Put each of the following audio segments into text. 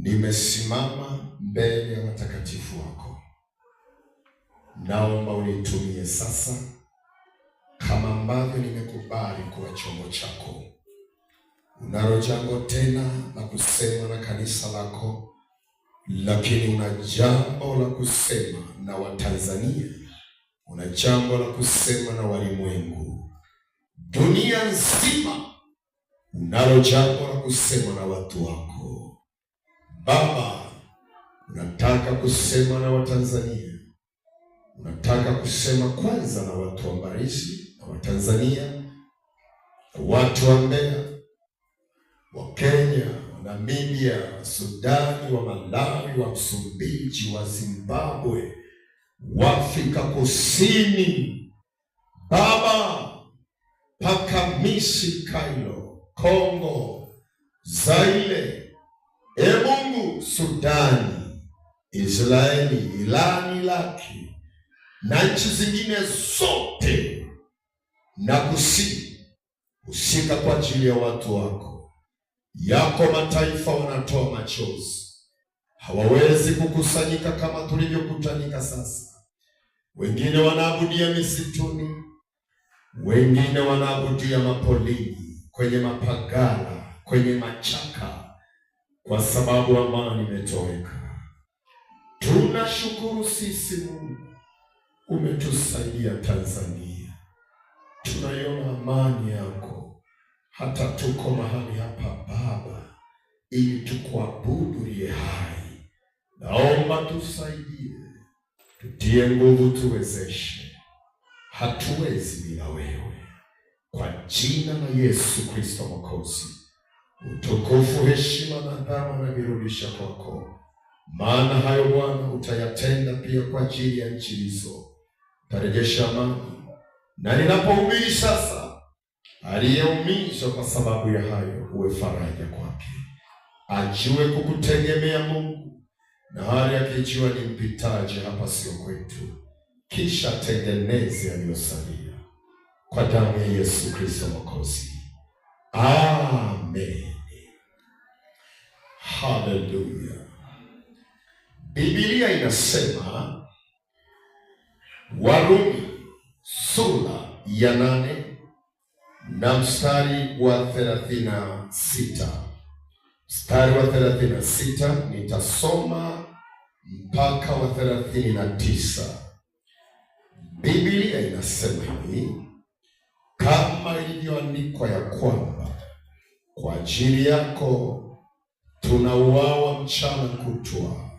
Nimesimama mbele ya watakatifu wako, naomba unitumie sasa kama ambavyo nimekubali kuwa chombo chako. Unalo jambo tena la kusema na kanisa lako, lakini una jambo la kusema na Watanzania, una jambo la kusema na walimwengu, dunia nzima. Unalo jambo la kusema na watu wako Baba. Unataka kusema na Watanzania, unataka kusema kwanza na watu wa Mbarizi na Watanzania, watu wa Mbeya, wa Kenya, wa Namibia, wa Sudani, wa Malawi, wa Msumbiji, wa Zimbabwe, wa Afrika Kusini Baba, paka Misi, Kailo, Kongo, Zaire, Mungu, Sudani, Israeli, Irani, Iraki na nchi zingine zote, na husika kwa ajili ya watu wako. Yako mataifa wanatoa machozi, hawawezi kukusanyika kama tulivyokutanika sasa. Wengine wanaabudia misituni, wengine wanaabudia mapolini, kwenye mapagala, kwenye machaka, kwa sababu amani imetoweka. Tunashukuru sisi Mungu, umetusaidia Tanzania. Tunaiona amani yako, hata tuko mahali hapa Baba, ili tukuabudu liye hai. Naomba tusaidie, tutie nguvu, tuwezeshe. Hatuwezi bila wewe. Kwa jina la Yesu Kristo Mwokozi, utukufu, heshima na adhabu na virudisha kwako. Maana hayo Bwana utayatenda pia kwa ajili ya nchi hizo. Utarejesha amani. Na ninapohubiri sasa, aliyeumizwa kwa sababu ya hayo, uwe faraja kwake. Ajue kukutegemea Mungu, na hali akijua ni mpitaji hapa sio kwetu. Kisha tengeneze aliyosalia. Kwa damu ya Yesu Kristo Mwokozi. Amen. Haleluya. Biblia inasema, Warumi sura ya 8 na mstari wa 36. Mstari wa 36 nitasoma mpaka wa 39. Biblia inasema hivi: kama ilivyoandikwa ya kwamba kwa ajili yako tunauawa mchana kutwa.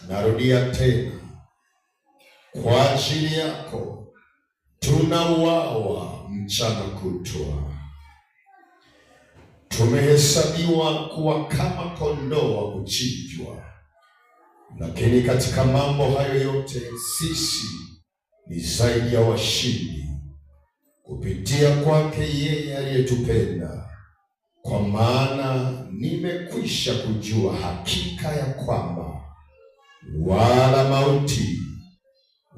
Narudia tena, kwa ajili yako tunauawa mchana kutwa. Tumehesabiwa kuwa kama kondoo wa kuchinjwa. Lakini katika mambo hayo yote sisi ni zaidi ya washindi kupitia kwake yeye aliyetupenda. Kwa maana nimekwisha kujua hakika ya kwamba wala mauti,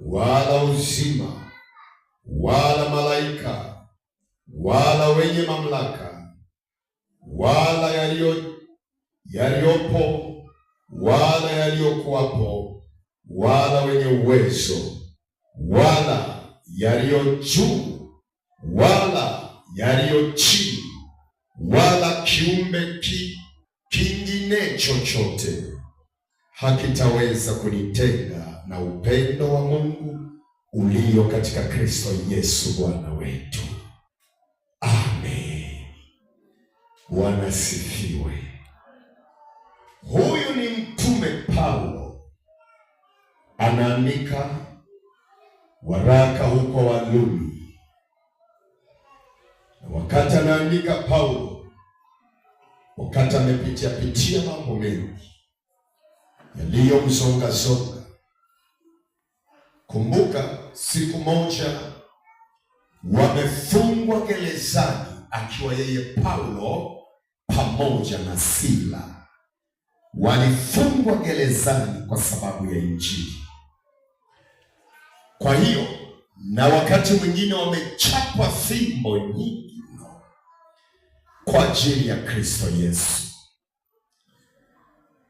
wala uzima, wala malaika, wala wenye mamlaka, wala yaliyopo, wala yaliyokuwapo, wala wenye uwezo, wala yaliyo juu, wala yaliyo chini, wala kiumbe kingine chochote hakitaweza kunitenga na upendo wa Mungu ulio katika Kristo Yesu Bwana wetu. Amen. Bwana sifiwe. Huyu ni Mtume Paulo, anaandika waraka huko Warumi. Na wakati anaandika Paulo, wakati amepitia mambo mengi yaliyomzonga. Kumbuka siku moja wamefungwa gerezani, akiwa yeye Paulo pamoja na Sila. Walifungwa gerezani kwa sababu ya Injili. Kwa hiyo, na wakati mwingine wamechapwa fimbo nyingi kwa ajili ya Kristo Yesu.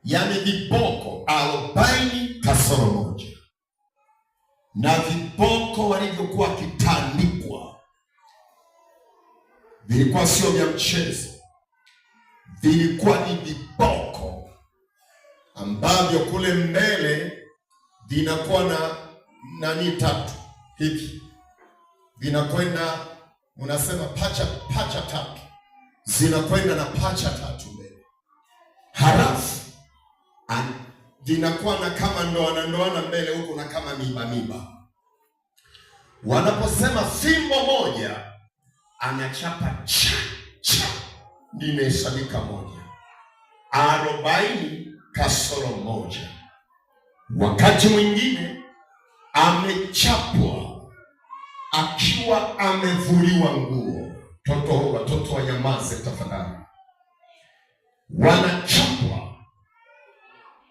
yaani viboko 40 kasoro moja. Na viboko walivyokuwa kitandikwa vilikuwa sio vya mchezo, vilikuwa ni viboko ambavyo kule mbele vinakuwa na nani tatu hivi, vinakwenda, unasema pacha tatu, zinakwenda na pacha tatu mbele, halafu vinakuwa na kama ndoana mbele huku na kama miba. Wanaposema fimbo moja anachapa cha limehesabika moja, 40 kasoro moja. Wakati mwingine amechapwa akiwa amevuliwa nguo. Watoto wanyamaze tafadhali.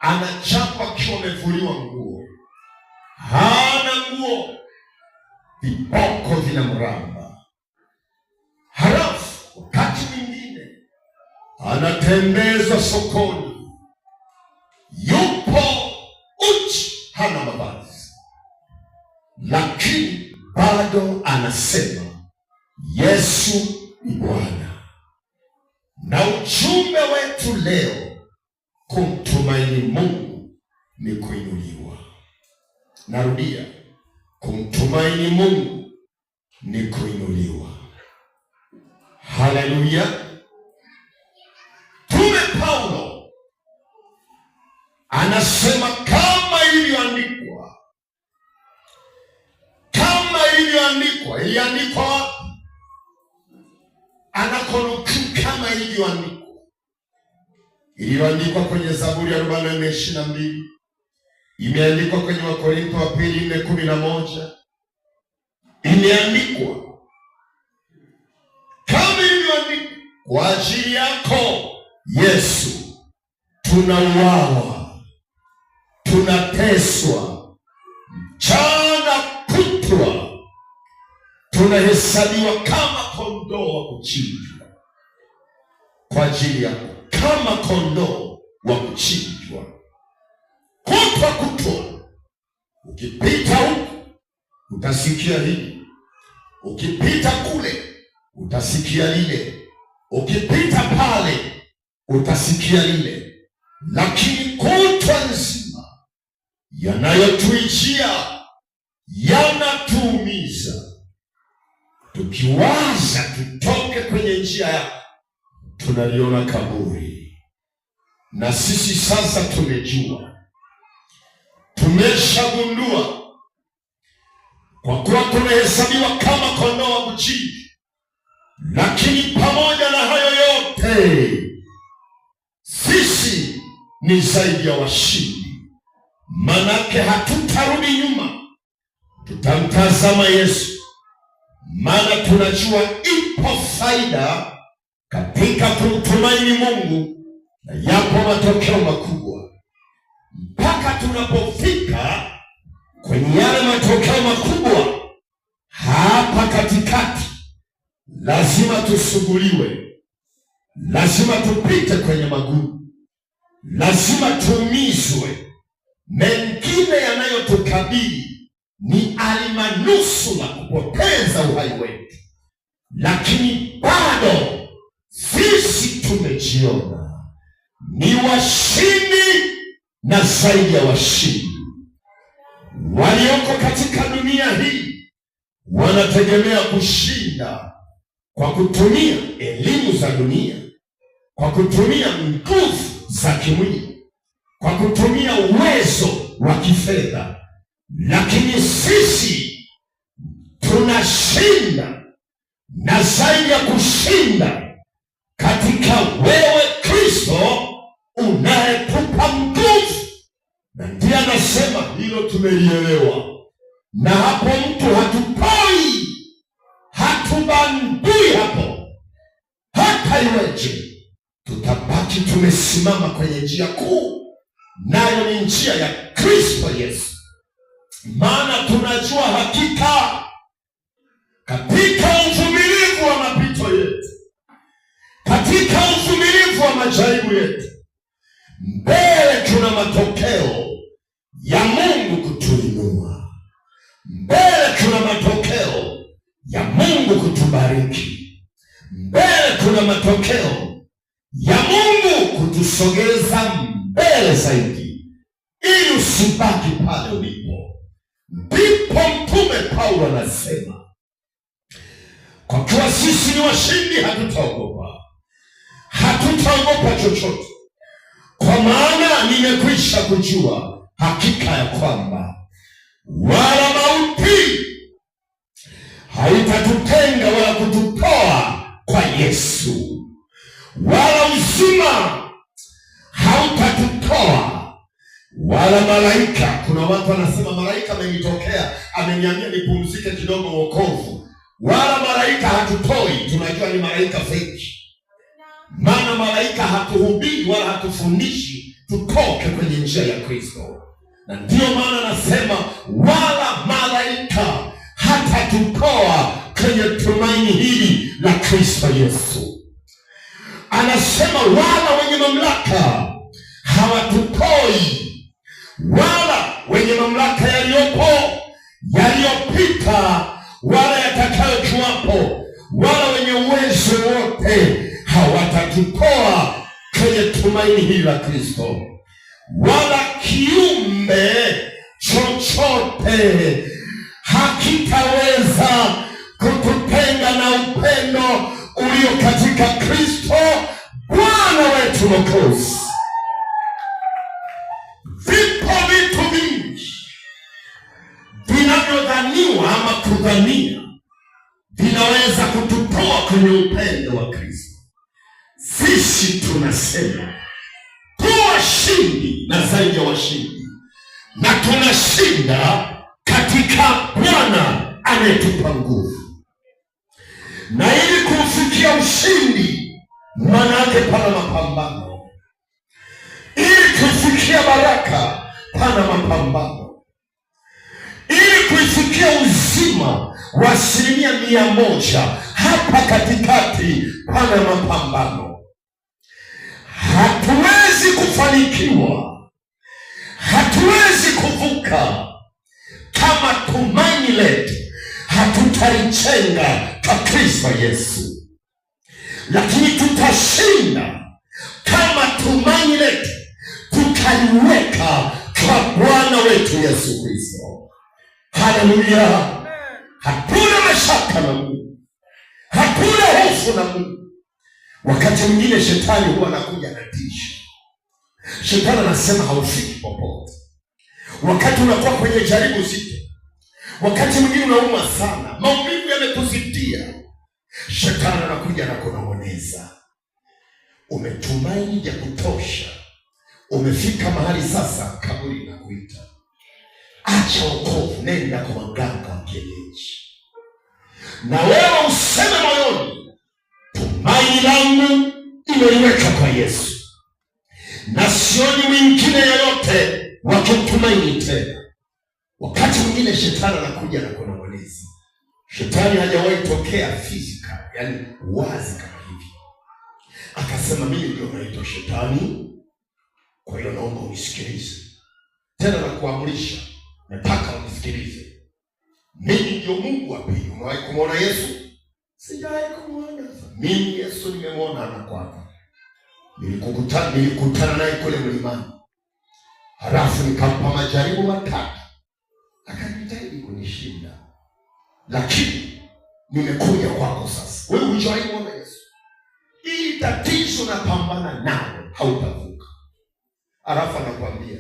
Anachapwa akiwa amevuliwa nguo, hana nguo, viboko vinamramba. Halafu wakati mwingine anatembezwa sokoni, yupo uchi, hana mavazi, lakini bado anasema Yesu ni Bwana. Na ujumbe wetu leo, kumtumaini Mungu ni kuinuliwa. Narudia, kumtumaini Mungu ni kuinuliwa. Haleluya. Mtume Paulo anasema kama ilivyoandikwa. Iliandikwa anakonukuu kama iliyoandikwa kwenye Zaburi ya 44:22, imeandikwa kwenye Wakorintho wa pili 4:11, imeandikwa kama ilivyoandikwa, kwa ajili yako Yesu tunauawa, tunateswa, mchana kutwa tunahesabiwa kama kondoo wa kuchinjwa. Kwa ajili yako, kama kondoo wa kuchinjwa, kutwa. Ukipita huku utasikia hili, ukipita kule utasikia lile, ukipita pale utasikia lile, lakini kutwa nzima yanayotuijia yanatuumiza. Tukiwaza tutoke kwenye njia yako, tunaliona kaburi. Na sisi sasa tumeshagundua, kwa kuwa tumehesabiwa kama kondoo wa kuchinjwa. Lakini pamoja na hayo yote, sisi ni zaidi ya washindi. Manake hatutarudi nyuma, tutamtazama Yesu. Maana tunajua ipo faida katika kumtumaini Mungu, na yapo matokeo makubwa. Mpaka tunapofika kwenye yale matokeo makubwa, hapa katikati lazima tusuguliwe, lazima tupite kwenye magumu, lazima tuumizwe. Mengine yanayotukabili ni alimanusu la kupoteza uhai wetu, lakini bado sisi tumejiona ni washindi na zaidi ya washindi. Walioko katika dunia hii wanategemea kushinda kwa kutumia elimu za dunia, kwa kutumia nguvu za kimwili, kwa kutumia uwezo wa kifedha. Lakini sisi tunashinda na zaidi ya kushinda katika wewe Kristo unayetupa nguvu. Na ndiye anasema hilo tumelielewa, na hapo mtu hatupoi, hatubandui hapo. Hata iweje, tutabaki tumesimama kwenye njia kuu, nayo ni njia ya Kristo Yesu. Maana tunajua hakika katika uvumilivu wa mapito yetu, katika uvumilivu wa majaribu yetu, mbele kuna matokeo ya Mungu kutuinua. Mbele kuna matokeo ya Mungu kutubariki. Mbele kuna matokeo ya Mungu kutusogeza mbele zaidi, ili usibaki pale ulipo. Ndipo Mtume Paulo anasema, kwa kuwa sisi ni washindi, hatutaogopa chochote, kwa maana nimekwisha kujua hakika ya kwamba wala mauti haitatutenga wala kututoa kwa Yesu, wala uzima hautatutoa, wala malaika. Kuna watu wanasema malaika amenitokea, ameniambia nipumzike kidogo wokovu. Wala malaika hatutoi. Tunajua ni malaika feki, maana malaika hatuhubiri wala hatufundishi tutoke kwenye njia ya Kristo. Na ndiyo maana anasema wala malaika hatatutoa kwenye tumaini hili la Kristo Yesu. Anasema wala wenye mamlaka hawatutoi, wala wenye mamlaka yaliyopo, yaliyopita, wala yatakayokuwapo, wala wenye uwezo wote hawatatutoa kwenye tumaini hili la Kristo. Wala kiumbe chochote hakitaweza kututenga na upendo ulio katika Kristo Bwana wetu Mwokozi. Vipo vitu vingi vinavyodhaniwa ama kudhania vinaweza kututoa kwenye upendo wa Kristo. Sisi tunasema washindi na zaidi ya washindi, na tunashinda katika Bwana anayetupa nguvu. Na ili kufikia ushindi, maana yake pana mapambano. Ili kufikia baraka, pana mapambano. Ili kufikia uzima wa 100%, hapa katikati pana mapambano. Hatuwezi kufanikiwa, hatuwezi kuvuka kama tumaini letu hatutalichenga kwa Kristo Yesu. Lakini tutashinda kama tumaini letu tutaliweka kwa Bwana wetu Yesu Kristo. Haleluya! Hatuna mashaka na Mungu, hatuna hofu na Mungu. Wakati mwingine shetani huwa anakuja na tisha. Shetani anasema haufiki popote. Wakati unakuwa kwenye jaribu zito, wakati mwingine unauma sana, maumivu yamekuzidia, shetani anakuja na kunong'oneza. Umetumaini ya kutosha, umefika mahali sasa kaburi linakuita. Acha wokovu, nenda kwa waganga wa kienyeji. Na wewe useme moyoni, tumaini langu imeliweka kwa Yesu, na sioni mwingine yoyote wakimtumaini tena. Wakati mwingine shetani anakuja na kunong'oneza. Shetani hajawahi tokea physical, yani wazi kama hivi, akasema mimi ndio naitwa Shetani, kwa hiyo naomba unisikilize. Tena nakuamrisha, nataka unisikilize, mimi ndio Mungu wa pili. Umewahi kumwona Yesu? Sijawahi kumwona. Mimi Yesu nimemwona ana kwako. Nilikutana naye kule mlimani, halafu nikampa majaribu matatu, akanijaribu kunishinda, lakini nimekuja kwako sasa. Wewe hujawahi kumwona Yesu. Hii tatizo napambana nalo, hautavuka. Halafu anakuambia,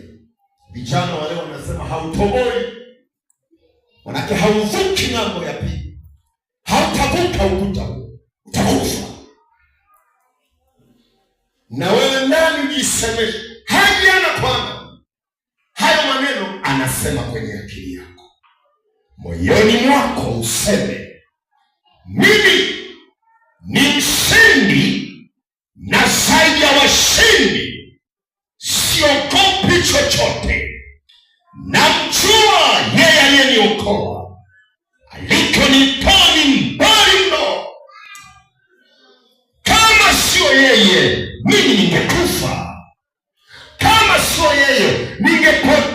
vijana wale wanasema hautoboi, manake hauvuki ng'ambo ya pili, hautavuka ukuta huo, utakufa. Na wewe ndani jiseme, hajana kwamba hayo maneno anasema kwenye akili yako, moyoni mwako useme, mimi ni mshindi na zaidi ya washindi. Siogopi chochote, namjua yeye aliyeniokoa, alikonitoa ni mbali mno. Kama sio yeye, mimi ningekufa. Kama sio yeye, ningepotea